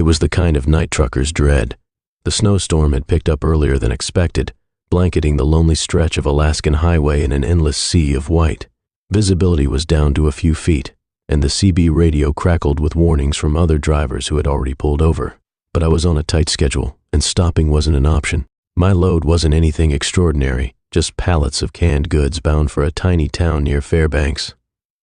was the kind of night truckers dread. The snowstorm had picked up earlier than expected, blanketing the lonely stretch of Alaskan highway in an endless sea of white. Visibility was down to a few feet, and the CB radio crackled with warnings from other drivers who had already pulled over. But I was on a tight schedule, and stopping wasn't an option. My load wasn't anything extraordinary, just pallets of canned goods bound for a tiny town near Fairbanks.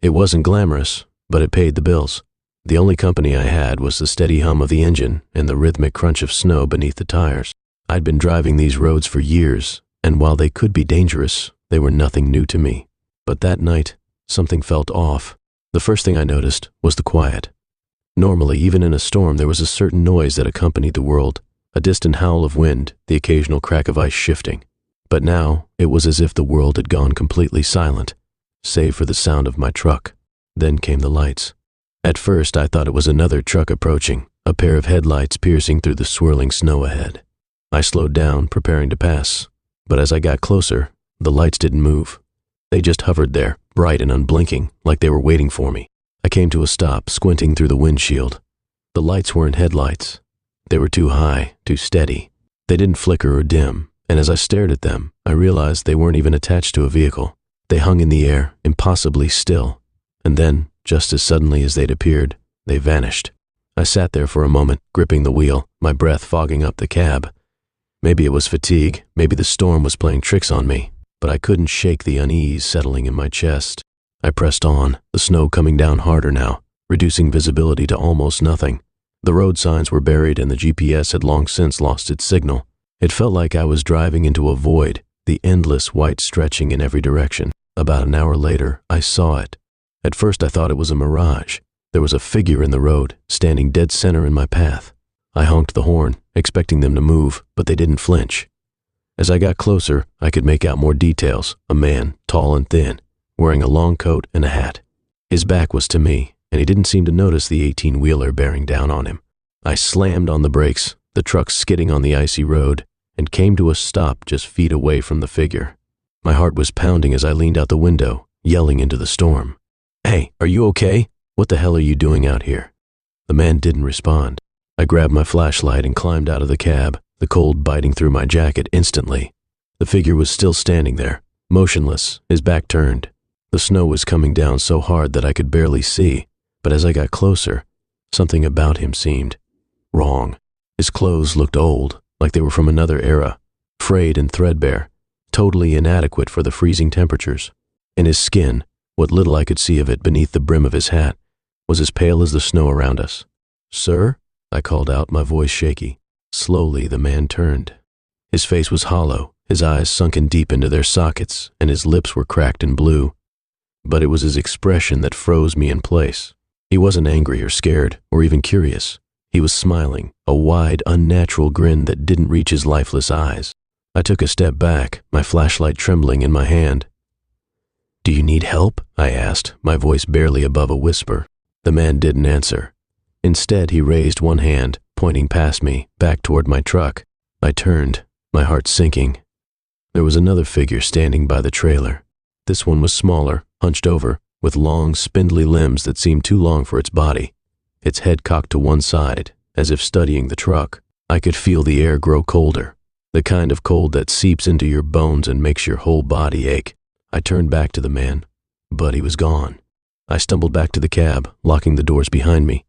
It wasn't glamorous, but it paid the bills. The only company I had was the steady hum of the engine and the rhythmic crunch of snow beneath the tires. I'd been driving these roads for years, and while they could be dangerous, they were nothing new to me. But that night, something felt off. The first thing I noticed was the quiet. Normally, even in a storm, there was a certain noise that accompanied the world, a distant howl of wind, the occasional crack of ice shifting. But now, it was as if the world had gone completely silent, save for the sound of my truck. Then came the lights. At first, I thought it was another truck approaching, a pair of headlights piercing through the swirling snow ahead. I slowed down, preparing to pass, but as I got closer, the lights didn't move. They just hovered there, bright and unblinking, like they were waiting for me. I came to a stop, squinting through the windshield. The lights weren't headlights. They were too high, too steady. They didn't flicker or dim, and as I stared at them, I realized they weren't even attached to a vehicle. They hung in the air, impossibly still, and then, just as suddenly as they'd appeared, they vanished. I sat there for a moment, gripping the wheel, my breath fogging up the cab. Maybe it was fatigue, maybe the storm was playing tricks on me, but I couldn't shake the unease settling in my chest. I pressed on, the snow coming down harder now, reducing visibility to almost nothing. The road signs were buried and the GPS had long since lost its signal. It felt like I was driving into a void, the endless white stretching in every direction. About an hour later, I saw it. At first I thought it was a mirage. There was a figure in the road, standing dead center in my path. I honked the horn, expecting them to move, but they didn't flinch. As I got closer, I could make out more details. A man, tall and thin, wearing a long coat and a hat. His back was to me, and he didn't seem to notice the 18-wheeler bearing down on him. I slammed on the brakes, the truck skidding on the icy road, and came to a stop just feet away from the figure. My heart was pounding as I leaned out the window, yelling into the storm. "Hey, are you okay? What the hell are you doing out here?" The man didn't respond. I grabbed my flashlight and climbed out of the cab, the cold biting through my jacket instantly. The figure was still standing there, motionless, his back turned. The snow was coming down so hard that I could barely see, but as I got closer, something about him seemed wrong. His clothes looked old, like they were from another era, frayed and threadbare, totally inadequate for the freezing temperatures. And his skin, what little I could see of it beneath the brim of his hat, was as pale as the snow around us. "Sir?" I called out, my voice shaky. Slowly, the man turned. His face was hollow, his eyes sunken deep into their sockets, and his lips were cracked and blue. But it was his expression that froze me in place. He wasn't angry or scared, or even curious. He was smiling, a wide, unnatural grin that didn't reach his lifeless eyes. I took a step back, my flashlight trembling in my hand. "Do you need help?" I asked, my voice barely above a whisper. The man didn't answer. Instead, he raised one hand, pointing past me, back toward my truck. I turned, my heart sinking. There was another figure standing by the trailer. This one was smaller, hunched over, with long, spindly limbs that seemed too long for its body. Its head cocked to one side, as if studying the truck. I could feel the air grow colder, the kind of cold that seeps into your bones and makes your whole body ache. I turned back to the man, but he was gone. I stumbled back to the cab, locking the doors behind me.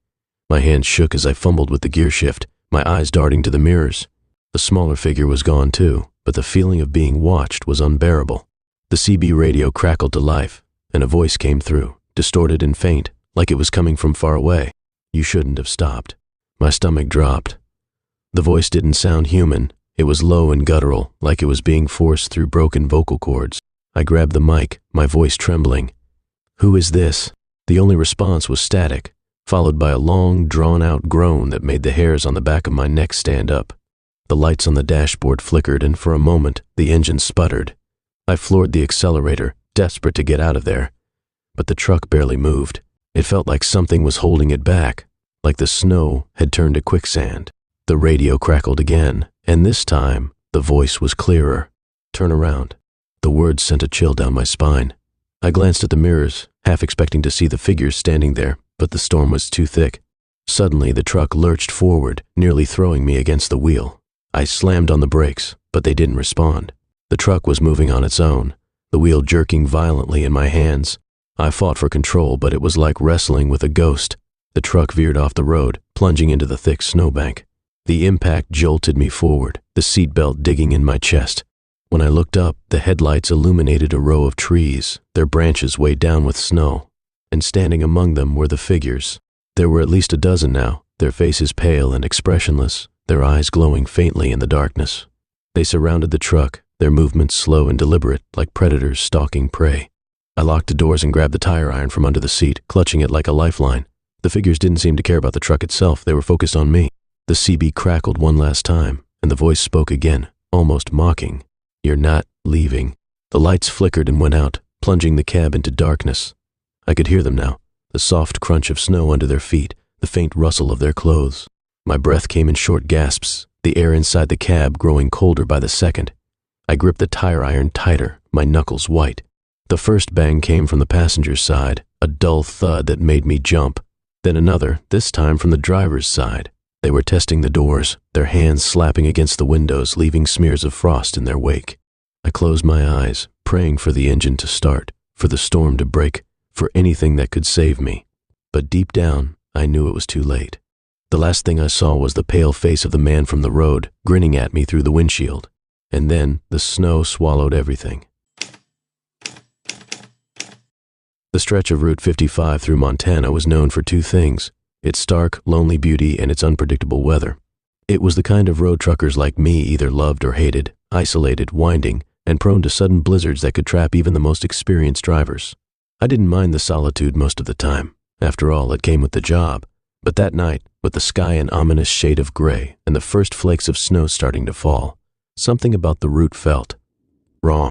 My hands shook as I fumbled with the gear shift, my eyes darting to the mirrors. The smaller figure was gone too, but the feeling of being watched was unbearable. The CB radio crackled to life, and a voice came through, distorted and faint, like it was coming from far away. "You shouldn't have stopped." My stomach dropped. The voice didn't sound human. It was low and guttural, like it was being forced through broken vocal cords. I grabbed the mic, my voice trembling. "Who is this?" The only response was static, followed by a long, drawn-out groan that made the hairs on the back of my neck stand up. The lights on the dashboard flickered, and for a moment, the engine sputtered. I floored the accelerator, desperate to get out of there. But the truck barely moved. It felt like something was holding it back, like the snow had turned to quicksand. The radio crackled again, and this time, the voice was clearer. "Turn around." The words sent a chill down my spine. I glanced at the mirrors, half expecting to see the figures standing there, but the storm was too thick. Suddenly, the truck lurched forward, nearly throwing me against the wheel. I slammed on the brakes, but they didn't respond. The truck was moving on its own, the wheel jerking violently in my hands. I fought for control, but it was like wrestling with a ghost. The truck veered off the road, plunging into the thick snowbank. The impact jolted me forward, the seatbelt digging in my chest. When I looked up, the headlights illuminated a row of trees, their branches weighed down with snow. And standing among them were the figures. There were at least a dozen now, their faces pale and expressionless, their eyes glowing faintly in the darkness. They surrounded the truck, their movements slow and deliberate, like predators stalking prey. I locked the doors and grabbed the tire iron from under the seat, clutching it like a lifeline. The figures didn't seem to care about the truck itself, they were focused on me. The CB crackled one last time, and the voice spoke again, almost mocking. "You're not leaving." The lights flickered and went out, plunging the cab into darkness. I could hear them now, the soft crunch of snow under their feet, the faint rustle of their clothes. My breath came in short gasps, the air inside the cab growing colder by the second. I gripped the tire iron tighter, my knuckles white. The first bang came from the passenger's side, a dull thud that made me jump. Then another, this time from the driver's side. They were testing the doors, their hands slapping against the windows, leaving smears of frost in their wake. I closed my eyes, praying for the engine to start, for the storm to break, for anything that could save me. But deep down, I knew it was too late. The last thing I saw was the pale face of the man from the road, grinning at me through the windshield. And then the snow swallowed everything. The stretch of Route 55 through Montana was known for two things: its stark, lonely beauty and its unpredictable weather. It was the kind of road truckers like me either loved or hated, isolated, winding, and prone to sudden blizzards that could trap even the most experienced drivers. I didn't mind the solitude most of the time. After all, it came with the job. But that night, with the sky an ominous shade of gray and the first flakes of snow starting to fall, something about the route felt wrong.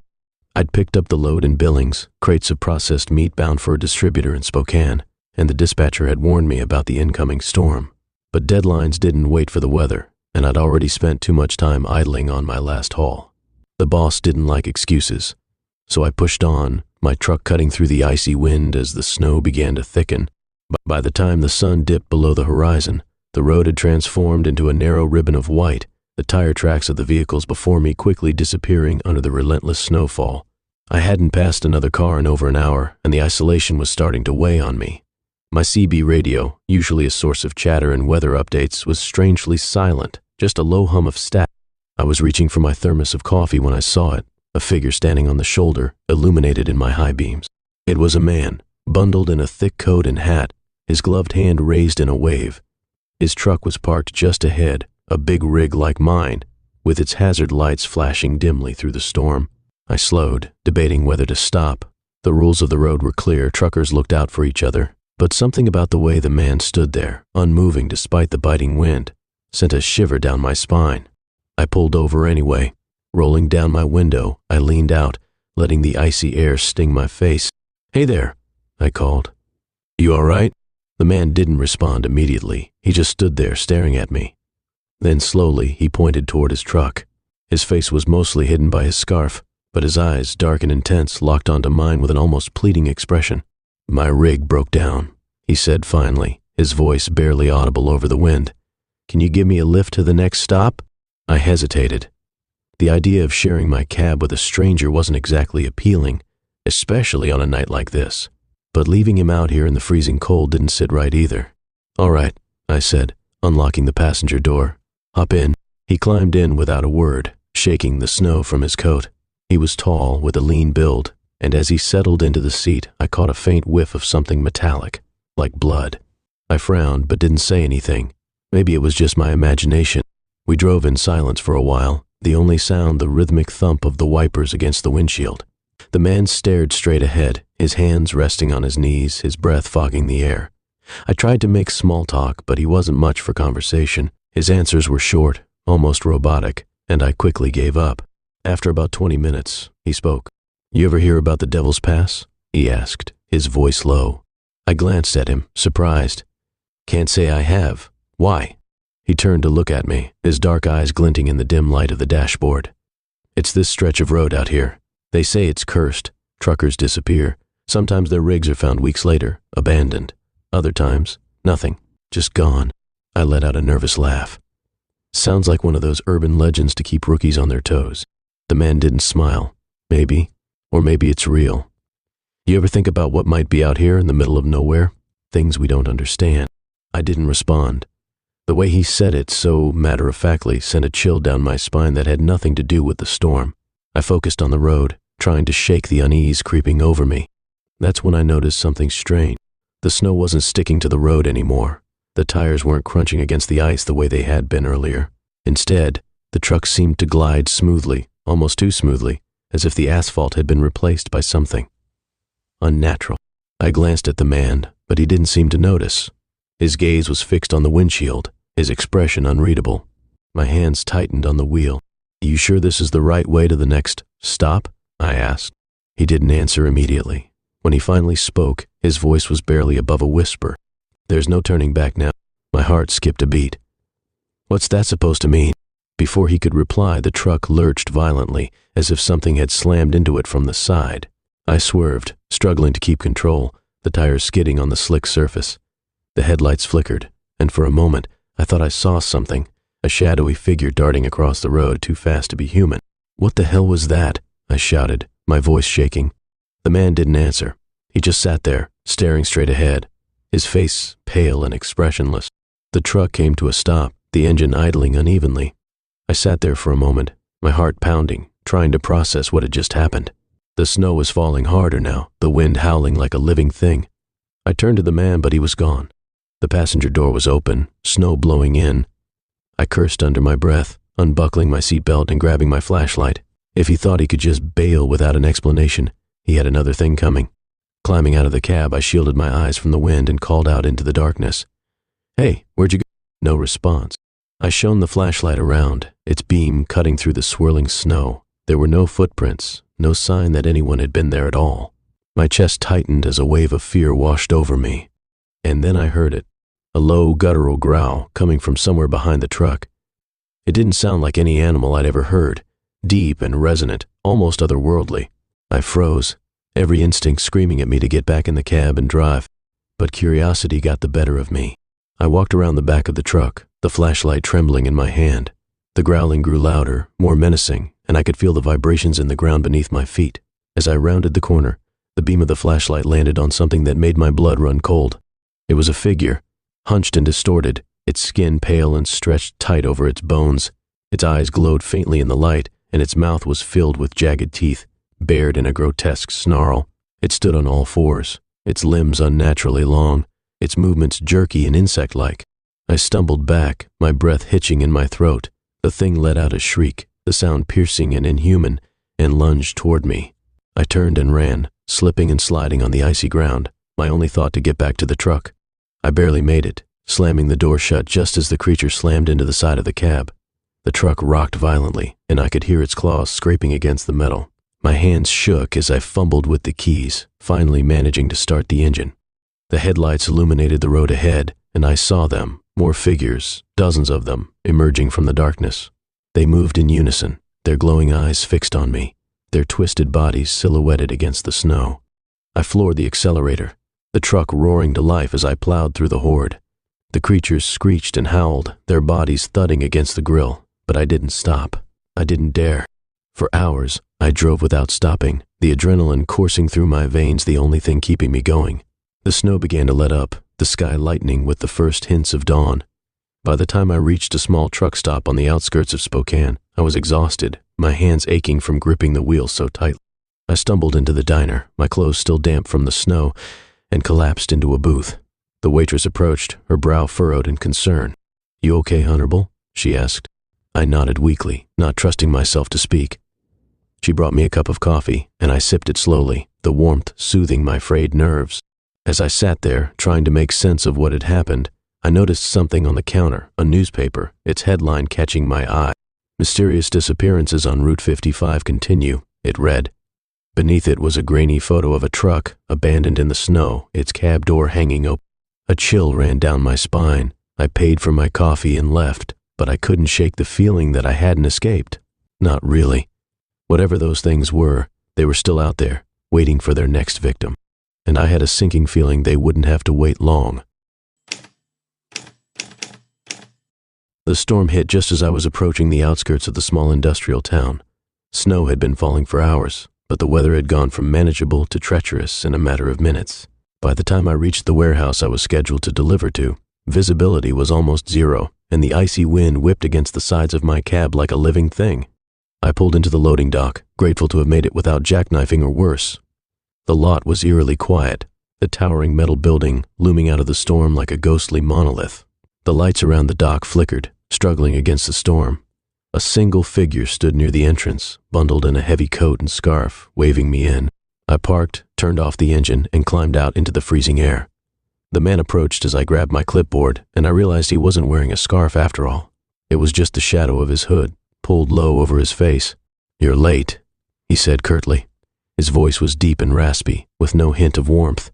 I'd picked up the load in Billings, crates of processed meat bound for a distributor in Spokane, and the dispatcher had warned me about the incoming storm. But deadlines didn't wait for the weather, and I'd already spent too much time idling on my last haul. The boss didn't like excuses, so I pushed on, my truck cutting through the icy wind as the snow began to thicken. By the time the sun dipped below the horizon, the road had transformed into a narrow ribbon of white, the tire tracks of the vehicles before me quickly disappearing under the relentless snowfall. I hadn't passed another car in over an hour, and the isolation was starting to weigh on me. My CB radio, usually a source of chatter and weather updates, was strangely silent, just a low hum of static. I was reaching for my thermos of coffee when I saw it, a figure standing on the shoulder, illuminated in my high beams. It was a man, bundled in a thick coat and hat, his gloved hand raised in a wave. His truck was parked just ahead, a big rig like mine, with its hazard lights flashing dimly through the storm. I slowed, debating whether to stop. The rules of the road were clear, truckers looked out for each other, but something about the way the man stood there, unmoving despite the biting wind, sent a shiver down my spine. I pulled over anyway. Rolling down my window, I leaned out, letting the icy air sting my face. "Hey there," I called. "You all right?" The man didn't respond immediately. He just stood there staring at me. Then slowly, he pointed toward his truck. His face was mostly hidden by his scarf, but his eyes, dark and intense, locked onto mine with an almost pleading expression. "My rig broke down," he said finally, his voice barely audible over the wind. "Can you give me a lift to the next stop?" I hesitated. The idea of sharing my cab with a stranger wasn't exactly appealing, especially on a night like this. But leaving him out here in the freezing cold didn't sit right either. "All right," I said, unlocking the passenger door. "Hop in." He climbed in without a word, shaking the snow from his coat. He was tall, with a lean build, and as he settled into the seat, I caught a faint whiff of something metallic, like blood. I frowned but didn't say anything. Maybe it was just my imagination. We drove in silence for a while, the only sound the rhythmic thump of the wipers against the windshield. The man stared straight ahead, his hands resting on his knees, his breath fogging the air. I tried to make small talk, but he wasn't much for conversation. His answers were short, almost robotic, and I quickly gave up. After about 20 minutes, he spoke. "You ever hear about the Devil's Pass?" he asked, his voice low. I glanced at him, surprised. "Can't say I have. Why?" He turned to look at me, his dark eyes glinting in the dim light of the dashboard. "It's this stretch of road out here. They say it's cursed. Truckers disappear. Sometimes their rigs are found weeks later, abandoned. Other times, nothing, just gone. I let out a nervous laugh. Sounds like one of those urban legends to keep rookies on their toes. The man didn't smile. Maybe. Or maybe it's real. You ever think about what might be out here in the middle of nowhere? Things we don't understand. I didn't respond. The way he said it so matter-of-factly sent a chill down my spine that had nothing to do with the storm. I focused on the road, trying to shake the unease creeping over me. That's when I noticed something strange. The snow wasn't sticking to the road anymore. The tires weren't crunching against the ice the way they had been earlier. Instead, the truck seemed to glide smoothly, almost too smoothly, as if the asphalt had been replaced by something unnatural. I glanced at the man, but he didn't seem to notice. His gaze was fixed on the windshield, his expression unreadable. My hands tightened on the wheel. "You sure this is the right way to the next stop?" I asked. He didn't answer immediately. When he finally spoke, his voice was barely above a whisper. "There's no turning back now." My heart skipped a beat. "What's that supposed to mean?" Before he could reply, the truck lurched violently, as if something had slammed into it from the side. I swerved, struggling to keep control, the tires skidding on the slick surface. The headlights flickered, and for a moment, I thought I saw something, a shadowy figure darting across the road too fast to be human. "What the hell was that?" I shouted, my voice shaking. The man didn't answer. He just sat there, staring straight ahead, his face pale and expressionless. The truck came to a stop, the engine idling unevenly. I sat there for a moment, my heart pounding, trying to process what had just happened. The snow was falling harder now, the wind howling like a living thing. I turned to the man, but he was gone. The passenger door was open, snow blowing in. I cursed under my breath, unbuckling my seatbelt and grabbing my flashlight. If he thought he could just bail without an explanation, he had another thing coming. Climbing out of the cab, I shielded my eyes from the wind and called out into the darkness. "Hey, where'd you go?" No response. I shone the flashlight around, its beam cutting through the swirling snow. There were no footprints, no sign that anyone had been there at all. My chest tightened as a wave of fear washed over me. And then I heard it, a low, guttural growl coming from somewhere behind the truck. It didn't sound like any animal I'd ever heard, deep and resonant, almost otherworldly. I froze, every instinct screaming at me to get back in the cab and drive. But curiosity got the better of me. I walked around the back of the truck, the flashlight trembling in my hand. The growling grew louder, more menacing, and I could feel the vibrations in the ground beneath my feet. As I rounded the corner, the beam of the flashlight landed on something that made my blood run cold. It was a figure, hunched and distorted, its skin pale and stretched tight over its bones. Its eyes glowed faintly in the light, and its mouth was filled with jagged teeth, bared in a grotesque snarl. It stood on all fours, its limbs unnaturally long, its movements jerky and insect-like. I stumbled back, my breath hitching in my throat. The thing let out a shriek, the sound piercing and inhuman, and lunged toward me. I turned and ran, slipping and sliding on the icy ground, my only thought to get back to the truck. I barely made it, slamming the door shut just as the creature slammed into the side of the cab. The truck rocked violently, and I could hear its claws scraping against the metal. My hands shook as I fumbled with the keys, finally managing to start the engine. The headlights illuminated the road ahead, and I saw them, more figures, dozens of them, emerging from the darkness. They moved in unison, their glowing eyes fixed on me, their twisted bodies silhouetted against the snow. I floored the accelerator, the truck roaring to life as I plowed through the horde. The creatures screeched and howled, their bodies thudding against the grill, but I didn't stop. I didn't dare. For hours, I drove without stopping, the adrenaline coursing through my veins the only thing keeping me going. The snow began to let up, the sky lightening with the first hints of dawn. By the time I reached a small truck stop on the outskirts of Spokane, I was exhausted, my hands aching from gripping the wheel so tightly. I stumbled into the diner, my clothes still damp from the snow, and collapsed into a booth. The waitress approached, her brow furrowed in concern. "You okay, Honorable?" she asked. I nodded weakly, not trusting myself to speak. She brought me a cup of coffee, and I sipped it slowly, the warmth soothing my frayed nerves. As I sat there, trying to make sense of what had happened, I noticed something on the counter, a newspaper, its headline catching my eye. "Mysterious disappearances on Route 55 continue," it read. Beneath it was a grainy photo of a truck, abandoned in the snow, its cab door hanging open. A chill ran down my spine. I paid for my coffee and left, but I couldn't shake the feeling that I hadn't escaped. Not really. Whatever those things were, they were still out there, waiting for their next victim. And I had a sinking feeling they wouldn't have to wait long. The storm hit just as I was approaching the outskirts of the small industrial town. Snow had been falling for hours, but the weather had gone from manageable to treacherous in a matter of minutes. By the time I reached the warehouse I was scheduled to deliver to, visibility was almost zero, and the icy wind whipped against the sides of my cab like a living thing. I pulled into the loading dock, grateful to have made it without jackknifing or worse. The lot was eerily quiet, the towering metal building looming out of the storm like a ghostly monolith. The lights around the dock flickered, struggling against the storm. A single figure stood near the entrance, bundled in a heavy coat and scarf, waving me in. I parked, turned off the engine, and climbed out into the freezing air. The man approached as I grabbed my clipboard, and I realized he wasn't wearing a scarf after all. It was just the shadow of his hood, pulled low over his face. "You're late," he said curtly. His voice was deep and raspy, with no hint of warmth.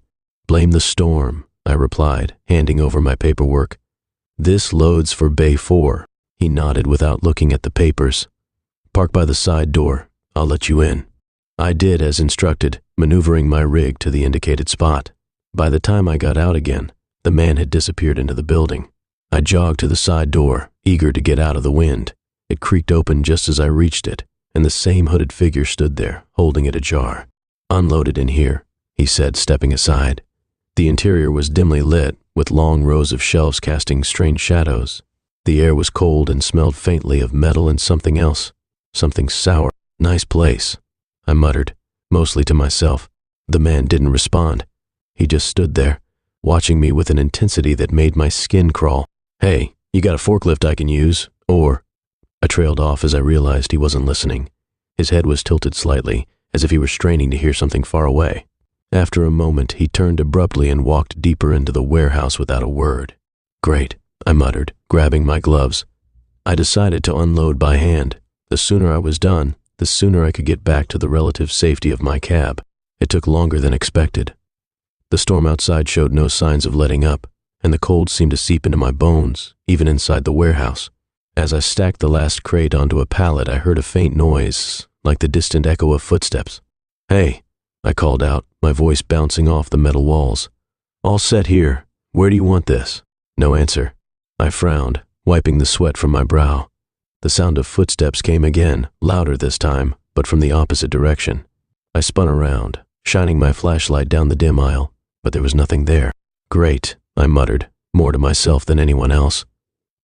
"Blame the storm," I replied, handing over my paperwork. "This loads for Bay 4. He nodded without looking at the papers. "Park by the side door. I'll let you in." I did as instructed, maneuvering my rig to the indicated spot. By the time I got out again, the man had disappeared into the building. I jogged to the side door, eager to get out of the wind. It creaked open just as I reached it, and the same hooded figure stood there, holding it ajar. "Unload it in here," he said, stepping aside. The interior was dimly lit, with long rows of shelves casting strange shadows. The air was cold and smelled faintly of metal and something else. Something sour. "Nice place," I muttered, mostly to myself. The man didn't respond. He just stood there, watching me with an intensity that made my skin crawl. "Hey, you got a forklift I can use? Or—" I trailed off as I realized he wasn't listening. His head was tilted slightly, as if he were straining to hear something far away. After a moment, he turned abruptly and walked deeper into the warehouse without a word. "Great," I muttered, grabbing my gloves. I decided to unload by hand. The sooner I was done, the sooner I could get back to the relative safety of my cab. It took longer than expected. The storm outside showed no signs of letting up, and the cold seemed to seep into my bones, even inside the warehouse. As I stacked the last crate onto a pallet, I heard a faint noise, like the distant echo of footsteps. "Hey," I called out, my voice bouncing off the metal walls. "All set here. Where do you want this?" No answer. I frowned, wiping the sweat from my brow. The sound of footsteps came again, louder this time, but from the opposite direction. I spun around, shining my flashlight down the dim aisle, but there was nothing there. "Great," I muttered, more to myself than anyone else.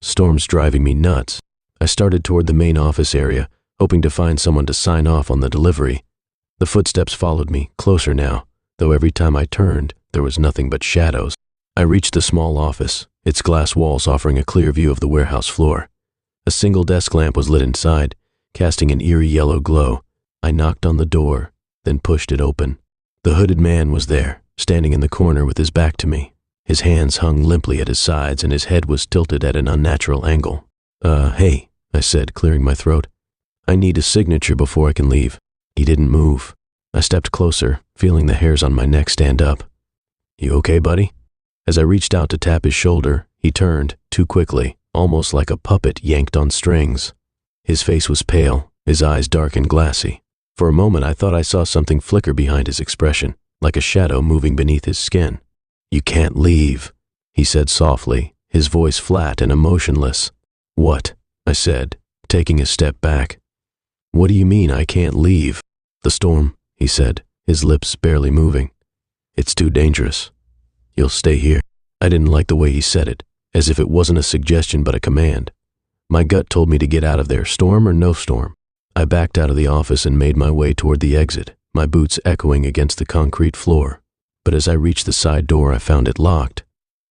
"Storm's driving me nuts." I started toward the main office area, hoping to find someone to sign off on the delivery. The footsteps followed me, closer now, though every time I turned, there was nothing but shadows. I reached the small office, its glass walls offering a clear view of the warehouse floor. A single desk lamp was lit inside, casting an eerie yellow glow. I knocked on the door, then pushed it open. The hooded man was there, standing in the corner with his back to me. His hands hung limply at his sides and his head was tilted at an unnatural angle. Hey," I said, clearing my throat. "I need a signature before I can leave." He didn't move. I stepped closer, feeling the hairs on my neck stand up. "You okay, buddy?" As I reached out to tap his shoulder, he turned, too quickly, almost like a puppet yanked on strings. His face was pale, his eyes dark and glassy. For a moment I thought I saw something flicker behind his expression, like a shadow moving beneath his skin. "You can't leave," he said softly, his voice flat and emotionless. "What?" I said, taking a step back. "What do you mean I can't leave?" "The storm," he said, his lips barely moving. "It's too dangerous. You'll stay here." I didn't like the way he said it, as if it wasn't a suggestion but a command. My gut told me to get out of there, storm or no storm. I backed out of the office and made my way toward the exit, my boots echoing against the concrete floor. But as I reached the side door, I found it locked.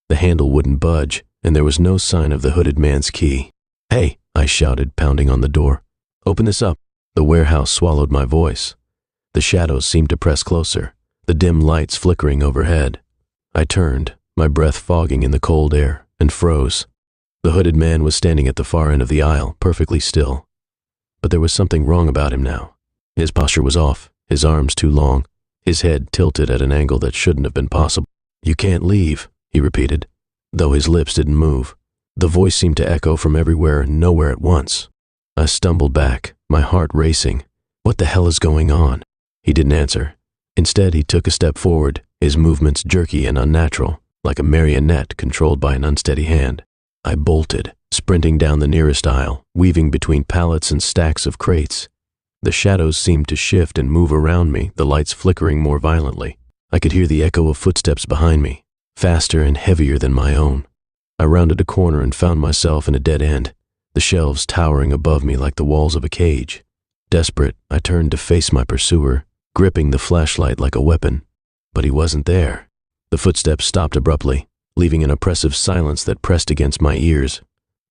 The handle wouldn't budge, and there was no sign of the hooded man's key. "Hey," I shouted, pounding on the door. "Open this up." The warehouse swallowed my voice. The shadows seemed to press closer, the dim lights flickering overhead. I turned, my breath fogging in the cold air, and froze. The hooded man was standing at the far end of the aisle, perfectly still. But there was something wrong about him now. His posture was off, his arms too long, his head tilted at an angle that shouldn't have been possible. "You can't leave," he repeated, though his lips didn't move. The voice seemed to echo from everywhere and nowhere at once. I stumbled back, my heart racing. What the hell is going on? He didn't answer. Instead, he took a step forward, his movements jerky and unnatural, like a marionette controlled by an unsteady hand. I bolted, sprinting down the nearest aisle, weaving between pallets and stacks of crates. The shadows seemed to shift and move around me, the lights flickering more violently. I could hear the echo of footsteps behind me, faster and heavier than my own. I rounded a corner and found myself in a dead end, the shelves towering above me like the walls of a cage. Desperate, I turned to face my pursuer, gripping the flashlight like a weapon. But he wasn't there. The footsteps stopped abruptly, leaving an oppressive silence that pressed against my ears.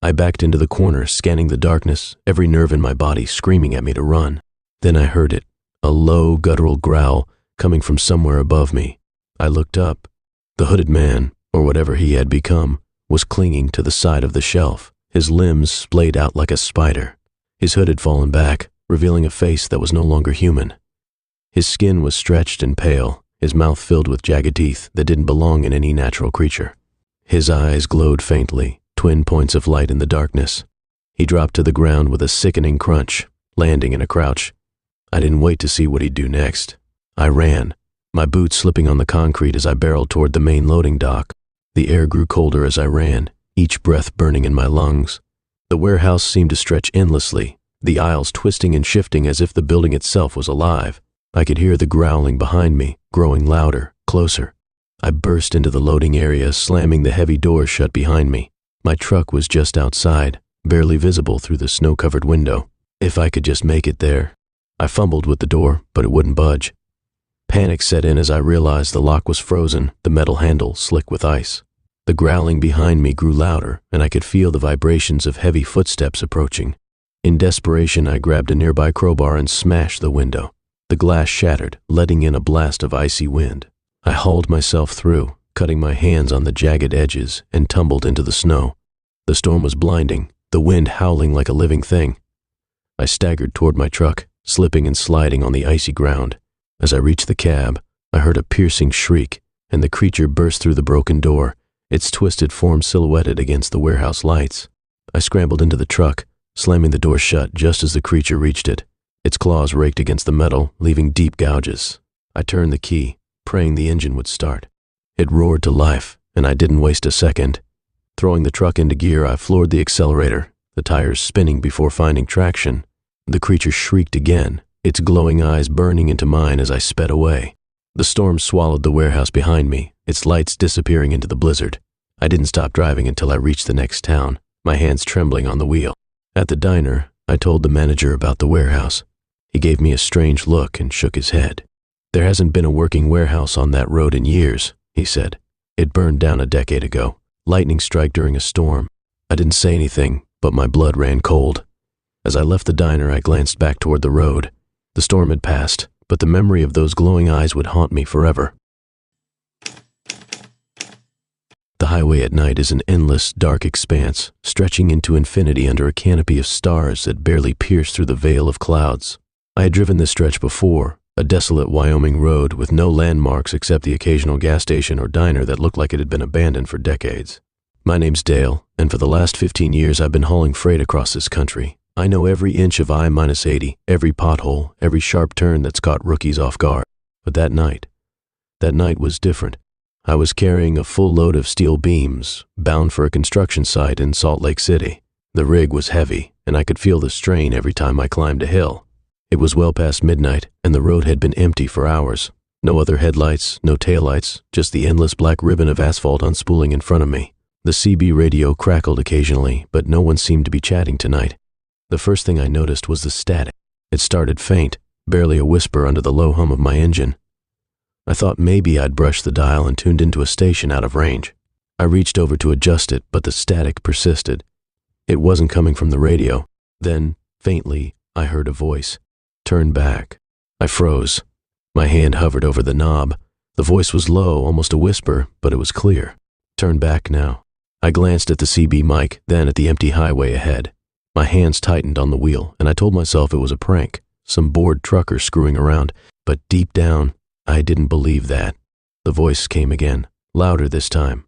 I backed into the corner, scanning the darkness, every nerve in my body screaming at me to run. Then I heard it, a low, guttural growl coming from somewhere above me. I looked up. The hooded man, or whatever he had become, was clinging to the side of the shelf, his limbs splayed out like a spider. His hood had fallen back, revealing a face that was no longer human. His skin was stretched and pale, his mouth filled with jagged teeth that didn't belong in any natural creature. His eyes glowed faintly, twin points of light in the darkness. He dropped to the ground with a sickening crunch, landing in a crouch. I didn't wait to see what he'd do next. I ran, my boots slipping on the concrete as I barreled toward the main loading dock. The air grew colder as I ran, each breath burning in my lungs. The warehouse seemed to stretch endlessly, the aisles twisting and shifting as if the building itself was alive. I could hear the growling behind me, growing louder, closer. I burst into the loading area, slamming the heavy doors shut behind me. My truck was just outside, barely visible through the snow-covered window. If I could just make it there. I fumbled with the door, but it wouldn't budge. Panic set in as I realized the lock was frozen, the metal handle slick with ice. The growling behind me grew louder, and I could feel the vibrations of heavy footsteps approaching. In desperation, I grabbed a nearby crowbar and smashed the window. The glass shattered, letting in a blast of icy wind. I hauled myself through, cutting my hands on the jagged edges, and tumbled into the snow. The storm was blinding, the wind howling like a living thing. I staggered toward my truck, slipping and sliding on the icy ground. As I reached the cab, I heard a piercing shriek, and the creature burst through the broken door, its twisted form silhouetted against the warehouse lights. I scrambled into the truck, slamming the door shut just as the creature reached it. Its claws raked against the metal, leaving deep gouges. I turned the key, praying the engine would start. It roared to life, and I didn't waste a second. Throwing the truck into gear, I floored the accelerator, the tires spinning before finding traction. The creature shrieked again, its glowing eyes burning into mine as I sped away. The storm swallowed the warehouse behind me, its lights disappearing into the blizzard. I didn't stop driving until I reached the next town, my hands trembling on the wheel. At the diner, I told the manager about the warehouse. He gave me a strange look and shook his head. "There hasn't been a working warehouse on that road in years," he said. "It burned down a decade ago. Lightning strike during a storm." I didn't say anything, but my blood ran cold. As I left the diner, I glanced back toward the road. The storm had passed, but the memory of those glowing eyes would haunt me forever. The highway at night is an endless, dark expanse, stretching into infinity under a canopy of stars that barely pierce through the veil of clouds. I had driven this stretch before, a desolate Wyoming road with no landmarks except the occasional gas station or diner that looked like it had been abandoned for decades. My name's Dale, and for the last 15 years I've been hauling freight across this country. I know every inch of I-80, every pothole, every sharp turn that's caught rookies off guard. But that night was different. I was carrying a full load of steel beams, bound for a construction site in Salt Lake City. The rig was heavy, and I could feel the strain every time I climbed a hill. It was well past midnight, and the road had been empty for hours. No other headlights, no taillights, just the endless black ribbon of asphalt unspooling in front of me. The CB radio crackled occasionally, but no one seemed to be chatting tonight. The first thing I noticed was the static. It started faint, barely a whisper under the low hum of my engine. I thought maybe I'd brushed the dial and tuned into a station out of range. I reached over to adjust it, but the static persisted. It wasn't coming from the radio. Then, faintly, I heard a voice. "Turn back." I froze. My hand hovered over the knob. The voice was low, almost a whisper, but it was clear. "Turn back now." I glanced at the CB mic, then at the empty highway ahead. My hands tightened on the wheel, and I told myself it was a prank, some bored trucker screwing around, but deep down, I didn't believe that. The voice came again, louder this time.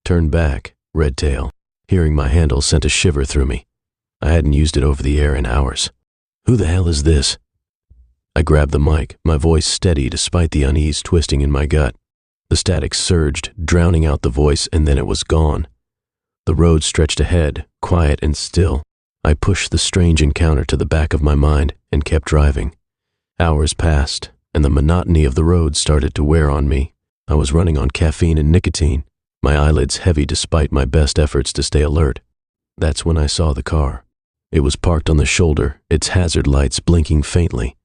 "Turn back, Redtail." Hearing my handle sent a shiver through me. I hadn't used it over the air in hours. "Who the hell is this?" I grabbed the mic, my voice steady despite the unease twisting in my gut. The static surged, drowning out the voice, and then it was gone. The road stretched ahead, quiet and still. I pushed the strange encounter to the back of my mind and kept driving. Hours passed, and the monotony of the road started to wear on me. I was running on caffeine and nicotine, my eyelids heavy despite my best efforts to stay alert. That's when I saw the car. It was parked on the shoulder, its hazard lights blinking faintly.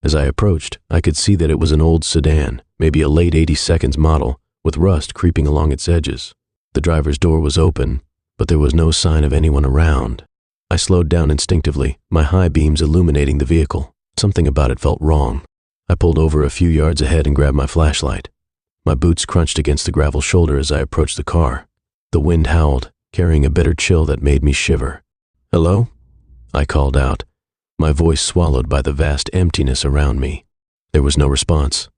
As I approached, I could see that it was an old sedan, maybe a late 82nd model, with rust creeping along its edges. The driver's door was open, but there was no sign of anyone around. I slowed down instinctively, my high beams illuminating the vehicle. Something about it felt wrong. I pulled over a few yards ahead and grabbed my flashlight. My boots crunched against the gravel shoulder as I approached the car. The wind howled, carrying a bitter chill that made me shiver. "Hello?" I called out, my voice swallowed by the vast emptiness around me. There was no response.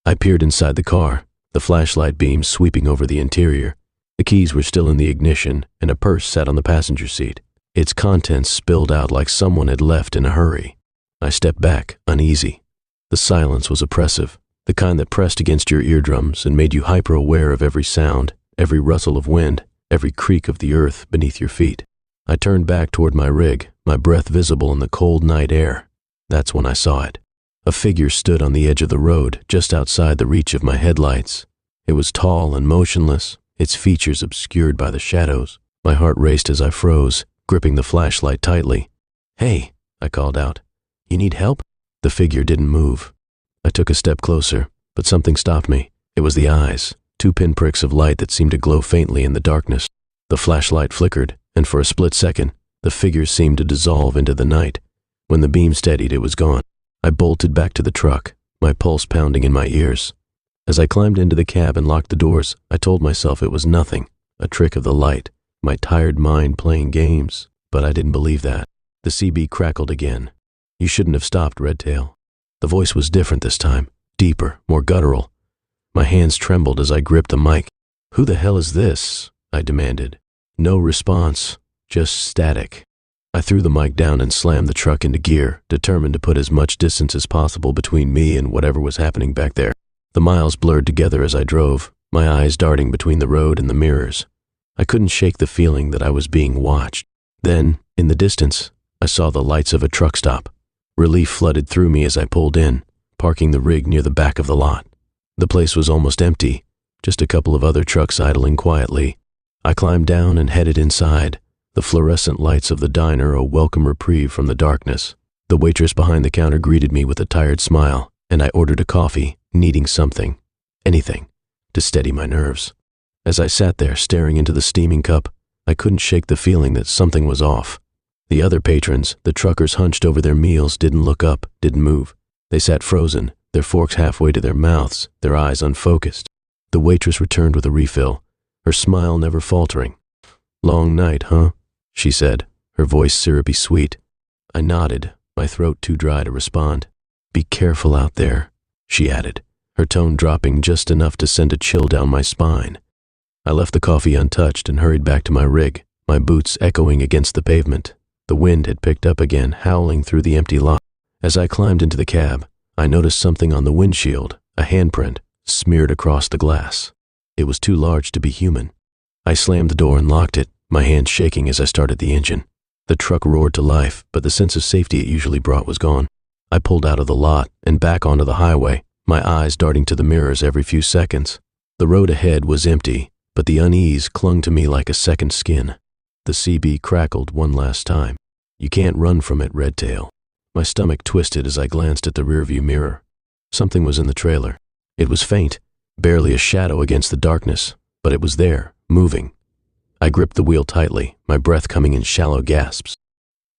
I peered inside the car, the flashlight beams sweeping over the interior. The keys were still in the ignition, and a purse sat on the passenger seat. Its contents spilled out like someone had left in a hurry. I stepped back, uneasy. The silence was oppressive, the kind that pressed against your eardrums and made you hyper-aware of every sound, every rustle of wind, every creak of the earth beneath your feet. I turned back toward my rig, my breath visible in the cold night air. That's when I saw it. A figure stood on the edge of the road, just outside the reach of my headlights. It was tall and motionless, its features obscured by the shadows. My heart raced as I froze, gripping the flashlight tightly. "Hey," I called out. "You need help?" The figure didn't move. I took a step closer, but something stopped me. It was the eyes, two pinpricks of light that seemed to glow faintly in the darkness. The flashlight flickered, and for a split second, the figure seemed to dissolve into the night. When the beam steadied, it was gone. I bolted back to the truck, my pulse pounding in my ears. As I climbed into the cab and locked the doors, I told myself it was nothing, a trick of the light, my tired mind playing games, but I didn't believe that. The CB crackled again. "You shouldn't have stopped, Redtail." The voice was different this time, deeper, more guttural. My hands trembled as I gripped the mic. "Who the hell is this?" I demanded. No response, just static. I threw the mic down and slammed the truck into gear, determined to put as much distance as possible between me and whatever was happening back there. The miles blurred together as I drove, my eyes darting between the road and the mirrors. I couldn't shake the feeling that I was being watched. Then, in the distance, I saw the lights of a truck stop. Relief flooded through me as I pulled in, parking the rig near the back of the lot. The place was almost empty, just a couple of other trucks idling quietly. I climbed down and headed inside, the fluorescent lights of the diner a welcome reprieve from the darkness. The waitress behind the counter greeted me with a tired smile, and I ordered a coffee, needing something, anything, to steady my nerves. As I sat there staring into the steaming cup, I couldn't shake the feeling that something was off. The other patrons, the truckers hunched over their meals, didn't look up, didn't move. They sat frozen, their forks halfway to their mouths, their eyes unfocused. The waitress returned with a refill, her smile never faltering. "Long night, huh?" she said, her voice syrupy sweet. I nodded, my throat too dry to respond. "Be careful out there," she added, her tone dropping just enough to send a chill down my spine. I left the coffee untouched and hurried back to my rig, my boots echoing against the pavement. The wind had picked up again, howling through the empty lot. As I climbed into the cab, I noticed something on the windshield, a handprint, smeared across the glass. It was too large to be human. I slammed the door and locked it, my hands shaking as I started the engine. The truck roared to life, but the sense of safety it usually brought was gone. I pulled out of the lot and back onto the highway, my eyes darting to the mirrors every few seconds. The road ahead was empty, but the unease clung to me like a second skin. The CB crackled one last time. "You can't run from it, Redtail." My stomach twisted as I glanced at the rearview mirror. Something was in the trailer. It was faint, barely a shadow against the darkness, but it was there, moving. I gripped the wheel tightly, my breath coming in shallow gasps.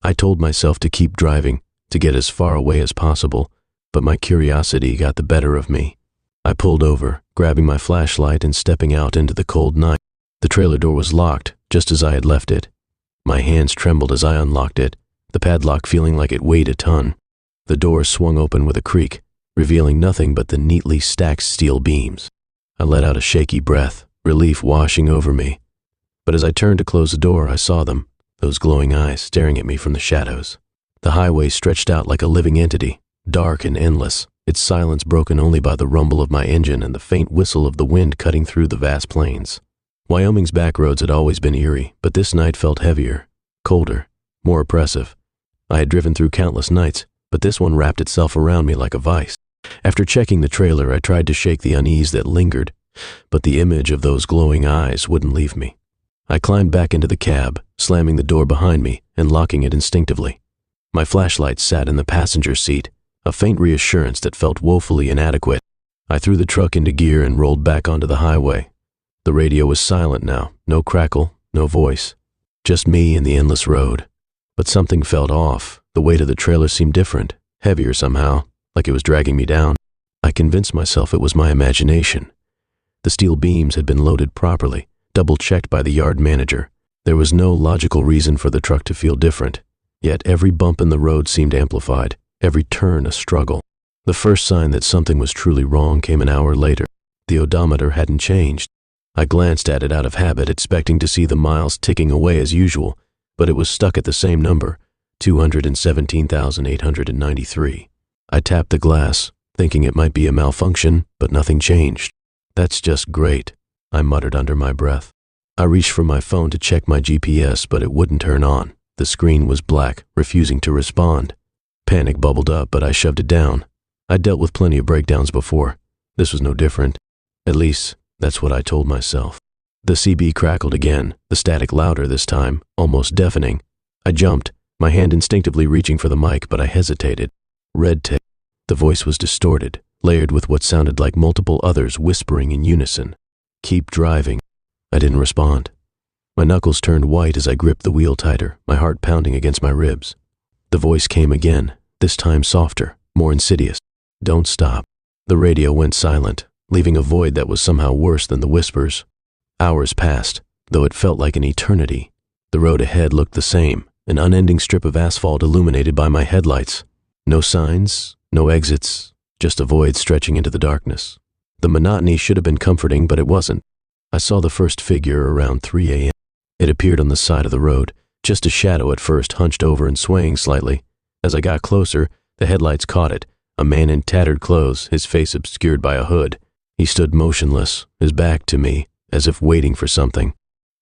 I told myself to keep driving, to get as far away as possible, but my curiosity got the better of me. I pulled over, grabbing my flashlight and stepping out into the cold night. The trailer door was locked, just as I had left it. My hands trembled as I unlocked it, the padlock feeling like it weighed a ton. The door swung open with a creak, revealing nothing but the neatly stacked steel beams. I let out a shaky breath, relief washing over me. But as I turned to close the door, I saw them, those glowing eyes staring at me from the shadows. The highway stretched out like a living entity, dark and endless, its silence broken only by the rumble of my engine and the faint whistle of the wind cutting through the vast plains. Wyoming's back roads had always been eerie, but this night felt heavier, colder, more oppressive. I had driven through countless nights, but this one wrapped itself around me like a vice. After checking the trailer, I tried to shake the unease that lingered, but the image of those glowing eyes wouldn't leave me. I climbed back into the cab, slamming the door behind me and locking it instinctively. My flashlight sat in the passenger seat, a faint reassurance that felt woefully inadequate. I threw the truck into gear and rolled back onto the highway. The radio was silent now, no crackle, no voice. Just me and the endless road. But something felt off. The weight of the trailer seemed different, heavier somehow, like it was dragging me down. I convinced myself it was my imagination. The steel beams had been loaded properly, double-checked by the yard manager. There was no logical reason for the truck to feel different, yet every bump in the road seemed amplified, every turn a struggle. The first sign that something was truly wrong came an hour later. The odometer hadn't changed. I glanced at it out of habit, expecting to see the miles ticking away as usual, but it was stuck at the same number, 217,893. I tapped the glass, thinking it might be a malfunction, but nothing changed. "That's just great," I muttered under my breath. I reached for my phone to check my GPS, but it wouldn't turn on. The screen was black, refusing to respond. Panic bubbled up, but I shoved it down. I'd dealt with plenty of breakdowns before. This was no different. At least, that's what I told myself. The CB crackled again, the static louder this time, almost deafening. I jumped, my hand instinctively reaching for the mic, but I hesitated. Red tape. The voice was distorted, layered with what sounded like multiple others whispering in unison. "Keep driving." I didn't respond. My knuckles turned white as I gripped the wheel tighter, my heart pounding against my ribs. The voice came again, this time softer, more insidious. "Don't stop." The radio went silent, leaving a void that was somehow worse than the whispers. Hours passed, though it felt like an eternity. The road ahead looked the same, an unending strip of asphalt illuminated by my headlights. No signs, no exits, just a void stretching into the darkness. The monotony should have been comforting, but it wasn't. I saw the first figure around 3 a.m. It appeared on the side of the road, just a shadow at first, hunched over and swaying slightly. As I got closer, the headlights caught it, a man in tattered clothes, his face obscured by a hood. He stood motionless, his back to me, as if waiting for something.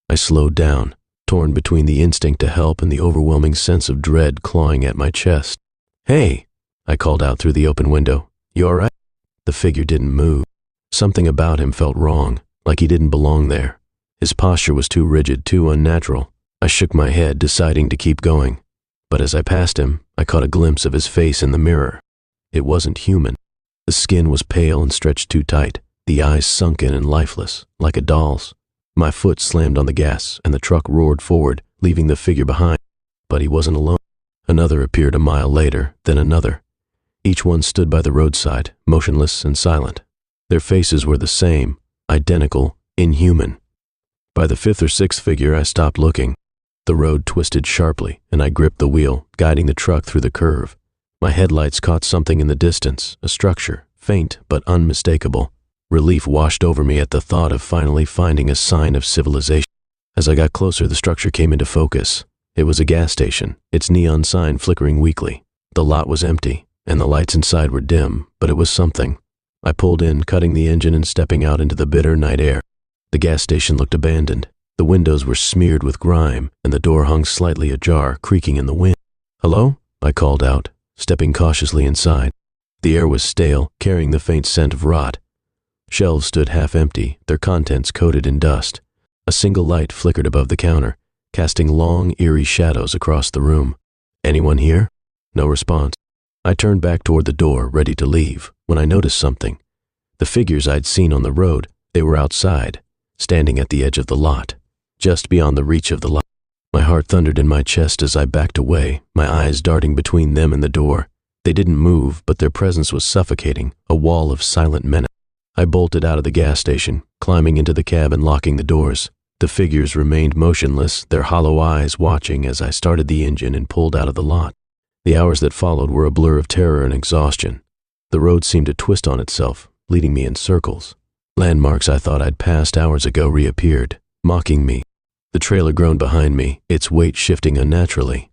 I slowed down, torn between the instinct to help and the overwhelming sense of dread clawing at my chest. "Hey!" I called out through the open window. "You all right?" The figure didn't move. Something about him felt wrong, like he didn't belong there. His posture was too rigid, too unnatural. I shook my head, deciding to keep going. But as I passed him, I caught a glimpse of his face in the mirror. It wasn't human. The skin was pale and stretched too tight, the eyes sunken and lifeless, like a doll's. My foot slammed on the gas, and the truck roared forward, leaving the figure behind. But he wasn't alone. Another appeared a mile later, then another. Each one stood by the roadside, motionless and silent. Their faces were the same, identical, inhuman. By the fifth or sixth figure, I stopped looking. The road twisted sharply, and I gripped the wheel, guiding the truck through the curve. My headlights caught something in the distance, a structure, faint but unmistakable. Relief washed over me at the thought of finally finding a sign of civilization. As I got closer, the structure came into focus. It was a gas station, its neon sign flickering weakly. The lot was empty, and the lights inside were dim, but it was something. I pulled in, cutting the engine and stepping out into the bitter night air. The gas station looked abandoned. The windows were smeared with grime, and the door hung slightly ajar, creaking in the wind. "Hello?" I called out, stepping cautiously inside. The air was stale, carrying the faint scent of rot. Shelves stood half empty, their contents coated in dust. A single light flickered above the counter, casting long, eerie shadows across the room. "Anyone here?" No response. I turned back toward the door, ready to leave, when I noticed something. The figures I'd seen on the road, they were outside, standing at the edge of the lot, just beyond the reach of the light. My heart thundered in my chest as I backed away, my eyes darting between them and the door. They didn't move, but their presence was suffocating, a wall of silent menace. I bolted out of the gas station, climbing into the cab and locking the doors. The figures remained motionless, their hollow eyes watching as I started the engine and pulled out of the lot. The hours that followed were a blur of terror and exhaustion. The road seemed to twist on itself, leading me in circles. Landmarks I thought I'd passed hours ago reappeared, mocking me. The trailer groaned behind me, its weight shifting unnaturally.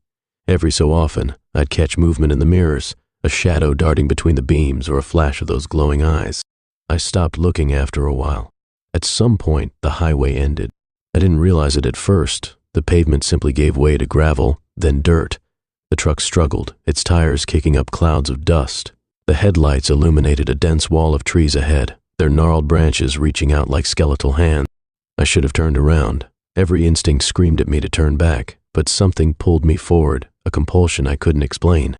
Every so often, I'd catch movement in the mirrors, a shadow darting between the beams or a flash of those glowing eyes. I stopped looking after a while. At some point, the highway ended. I didn't realize it at first. The pavement simply gave way to gravel, then dirt. The truck struggled, its tires kicking up clouds of dust. The headlights illuminated a dense wall of trees ahead, their gnarled branches reaching out like skeletal hands. I should have turned around. Every instinct screamed at me to turn back, but something pulled me forward, a compulsion I couldn't explain.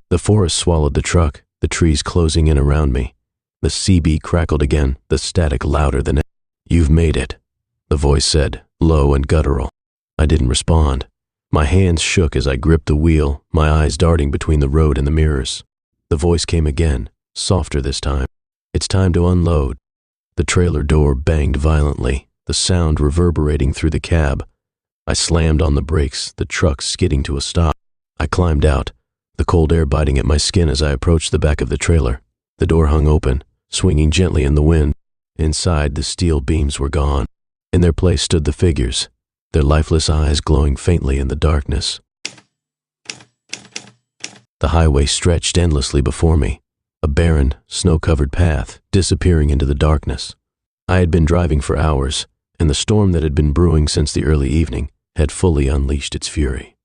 The forest swallowed the truck, the trees closing in around me. The CB crackled again, the static louder than ever. "You've made it," the voice said, low and guttural. I didn't respond. My hands shook as I gripped the wheel, my eyes darting between the road and the mirrors. The voice came again, softer this time. "It's time to unload." The trailer door banged violently, the sound reverberating through the cab. I slammed on the brakes, the truck skidding to a stop. I climbed out, the cold air biting at my skin as I approached the back of the trailer. The door hung open, swinging gently in the wind. Inside, the steel beams were gone. In their place stood the figures, their lifeless eyes glowing faintly in the darkness. The highway stretched endlessly before me, a barren, snow-covered path disappearing into the darkness. I had been driving for hours, and the storm that had been brewing since the early evening had fully unleashed its fury.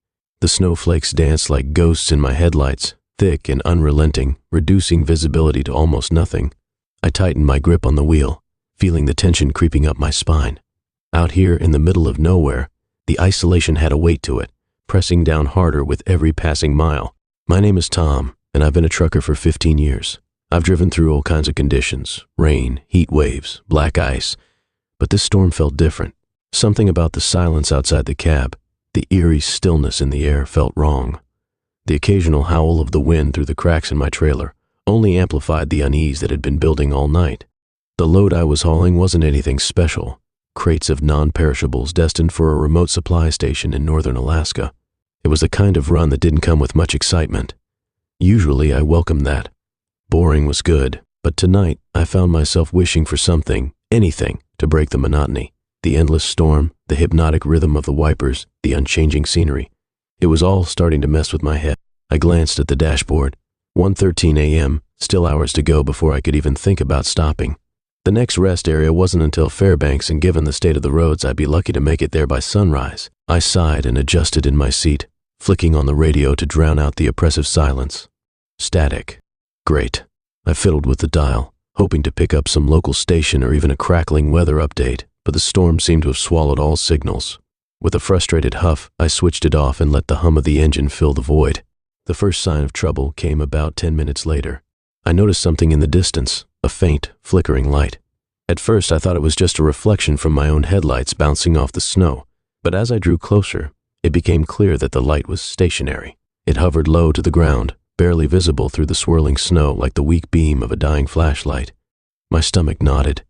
The snowflakes danced like ghosts in my headlights, thick and unrelenting, reducing visibility to almost nothing. I tightened my grip on the wheel, feeling the tension creeping up my spine. Out here in the middle of nowhere, the isolation had a weight to it, pressing down harder with every passing mile. My name is Tom, and I've been a trucker for 15 years. I've driven through all kinds of conditions, rain, heat waves, black ice, but this storm felt different. Something about the silence outside the cab, the eerie stillness in the air felt wrong. The occasional howl of the wind through the cracks in my trailer only amplified the unease that had been building all night. The load I was hauling wasn't anything special, crates of non-perishables destined for a remote supply station in northern Alaska. It was the kind of run that didn't come with much excitement. Usually I welcomed that. Boring was good, but tonight I found myself wishing for something, anything, to break the monotony. The endless storm, the hypnotic rhythm of the wipers, the unchanging scenery. It was all starting to mess with my head. I glanced at the dashboard. 1:13 a.m., still hours to go before I could even think about stopping. The next rest area wasn't until Fairbanks, and given the state of the roads, I'd be lucky to make it there by sunrise. I sighed and adjusted in my seat, flicking on the radio to drown out the oppressive silence. Static. Great. I fiddled with the dial, hoping to pick up some local station or even a crackling weather update, but the storm seemed to have swallowed all signals. With a frustrated huff, I switched it off and let the hum of the engine fill the void. The first sign of trouble came about 10 minutes later. I noticed something in the distance, a faint, flickering light. At first, I thought it was just a reflection from my own headlights bouncing off the snow, but as I drew closer, it became clear that the light was stationary. It hovered low to the ground, barely visible through the swirling snow like the weak beam of a dying flashlight. My stomach knotted.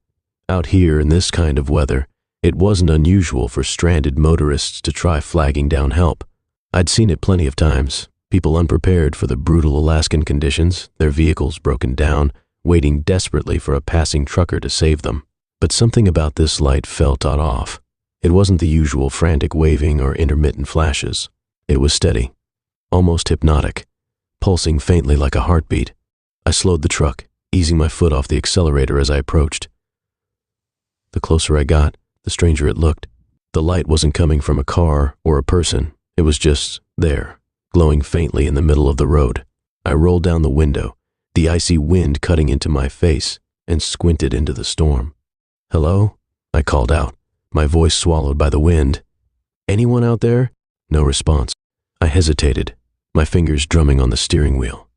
Out here in this kind of weather, it wasn't unusual for stranded motorists to try flagging down help. I'd seen it plenty of times, people unprepared for the brutal Alaskan conditions, their vehicles broken down, waiting desperately for a passing trucker to save them. But something about this light felt off. It wasn't the usual frantic waving or intermittent flashes. It was steady, almost hypnotic, pulsing faintly like a heartbeat. I slowed the truck, easing my foot off the accelerator as I approached. The closer I got, the stranger it looked. The light wasn't coming from a car or a person. It was just there, glowing faintly in the middle of the road. I rolled down the window, the icy wind cutting into my face, and squinted into the storm. "Hello?" I called out, my voice swallowed by the wind. "Anyone out there?" No response. I hesitated, my fingers drumming on the steering wheel.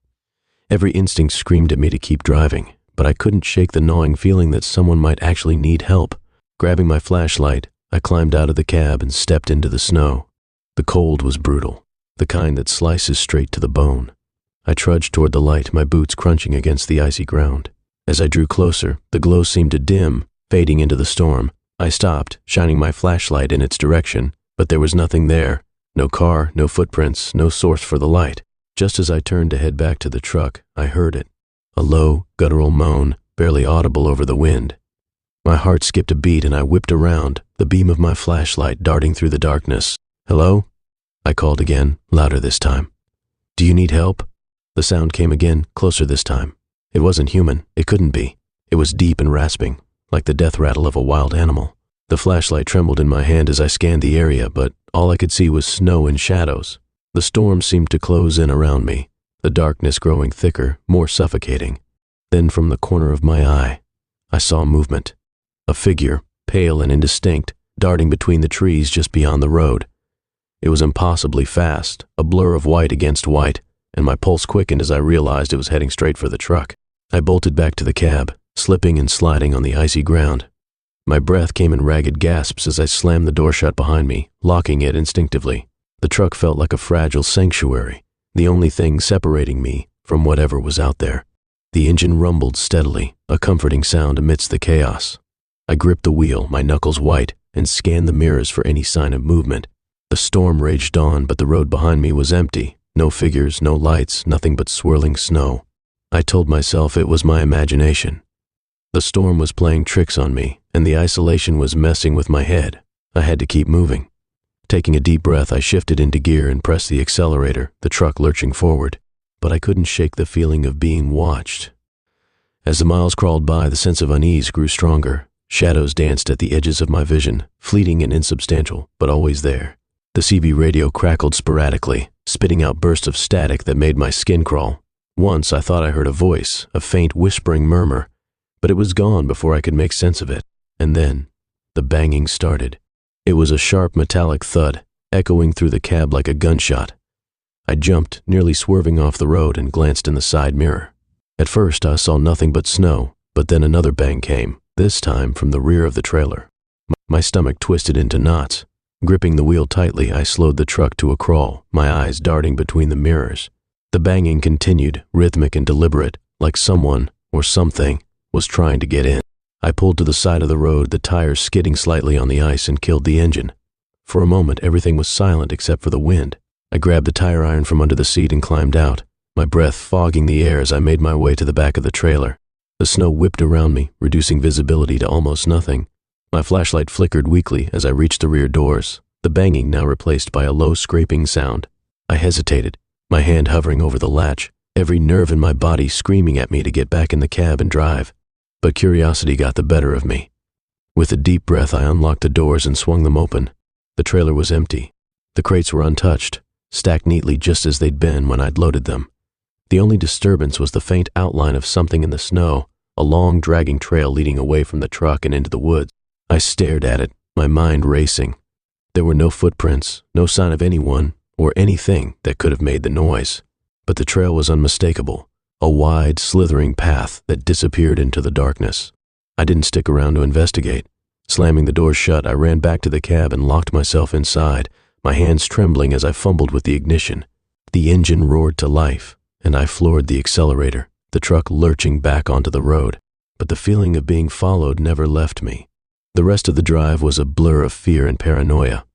Every instinct screamed at me to keep driving, but I couldn't shake the gnawing feeling that someone might actually need help. Grabbing my flashlight, I climbed out of the cab and stepped into the snow. The cold was brutal, the kind that slices straight to the bone. I trudged toward the light, my boots crunching against the icy ground. As I drew closer, the glow seemed to dim, fading into the storm. I stopped, shining my flashlight in its direction, but there was nothing there. No car, no footprints, no source for the light. Just as I turned to head back to the truck, I heard it. A low, guttural moan, barely audible over the wind. My heart skipped a beat and I whipped around, the beam of my flashlight darting through the darkness. "Hello?" I called again, louder this time. "Do you need help?" The sound came again, closer this time. It wasn't human. It couldn't be. It was deep and rasping, like the death rattle of a wild animal. The flashlight trembled in my hand as I scanned the area, but all I could see was snow and shadows. The storm seemed to close in around me, the darkness growing thicker, more suffocating. Then from the corner of my eye, I saw movement. A figure, pale and indistinct, darting between the trees just beyond the road. It was impossibly fast, a blur of white against white, and my pulse quickened as I realized it was heading straight for the truck. I bolted back to the cab, slipping and sliding on the icy ground. My breath came in ragged gasps as I slammed the door shut behind me, locking it instinctively. The truck felt like a fragile sanctuary, the only thing separating me from whatever was out there. The engine rumbled steadily, a comforting sound amidst the chaos. I gripped the wheel, my knuckles white, and scanned the mirrors for any sign of movement. The storm raged on, but the road behind me was empty. No figures, no lights, nothing but swirling snow. I told myself it was my imagination. The storm was playing tricks on me, and the isolation was messing with my head. I had to keep moving. Taking a deep breath, I shifted into gear and pressed the accelerator, the truck lurching forward. But I couldn't shake the feeling of being watched. As the miles crawled by, the sense of unease grew stronger. Shadows danced at the edges of my vision, fleeting and insubstantial, but always there. The CB radio crackled sporadically, spitting out bursts of static that made my skin crawl. Once I thought I heard a voice, a faint whispering murmur, but it was gone before I could make sense of it. And then, the banging started. It was a sharp metallic thud, echoing through the cab like a gunshot. I jumped, nearly swerving off the road, and glanced in the side mirror. At first, I saw nothing but snow, but then another bang came, this time from the rear of the trailer. My stomach twisted into knots. Gripping the wheel tightly, I slowed the truck to a crawl, my eyes darting between the mirrors. The banging continued, rhythmic and deliberate, like someone, or something, was trying to get in. I pulled to the side of the road, the tires skidding slightly on the ice, and killed the engine. For a moment, everything was silent except for the wind. I grabbed the tire iron from under the seat and climbed out, my breath fogging the air as I made my way to the back of the trailer. The snow whipped around me, reducing visibility to almost nothing. My flashlight flickered weakly as I reached the rear doors, the banging now replaced by a low scraping sound. I hesitated, my hand hovering over the latch, every nerve in my body screaming at me to get back in the cab and drive. But curiosity got the better of me. With a deep breath, I unlocked the doors and swung them open. The trailer was empty. The crates were untouched, stacked neatly just as they'd been when I'd loaded them. The only disturbance was the faint outline of something in the snow, a long, dragging trail leading away from the truck and into the woods. I stared at it, my mind racing. There were no footprints, no sign of anyone or anything that could have made the noise. But the trail was unmistakable, a wide, slithering path that disappeared into the darkness. I didn't stick around to investigate. Slamming the door shut, I ran back to the cab and locked myself inside, my hands trembling as I fumbled with the ignition. The engine roared to life, and I floored the accelerator, the truck lurching back onto the road. But the feeling of being followed never left me. The rest of the drive was a blur of fear and paranoia.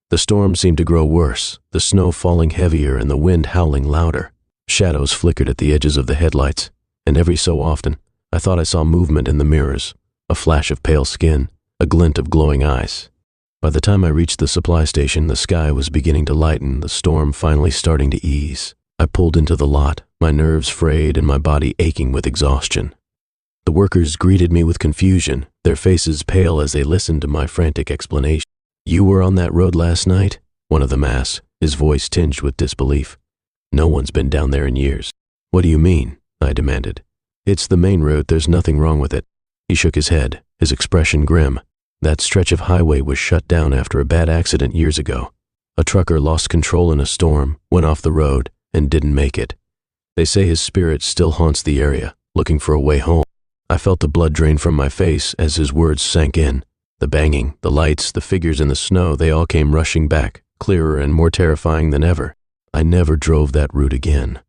The storm seemed to grow worse, the snow falling heavier and the wind howling louder. Shadows flickered at the edges of the headlights, and every so often, I thought I saw movement in the mirrors, a flash of pale skin, a glint of glowing eyes. By the time I reached the supply station, the sky was beginning to lighten, the storm finally starting to ease. I pulled into the lot, my nerves frayed and my body aching with exhaustion. The workers greeted me with confusion, their faces pale as they listened to my frantic explanation. "You were on that road last night?" one of them asked, his voice tinged with disbelief. "No one's been down there in years." "What do you mean?" I demanded. "It's the main route, there's nothing wrong with it." He shook his head, his expression grim. "That stretch of highway was shut down after a bad accident years ago. A trucker lost control in a storm, went off the road, and didn't make it. They say his spirit still haunts the area, looking for a way home." I felt the blood drain from my face as his words sank in. The banging, the lights, the figures in the snow, they all came rushing back, clearer and more terrifying than ever. I never drove that route again.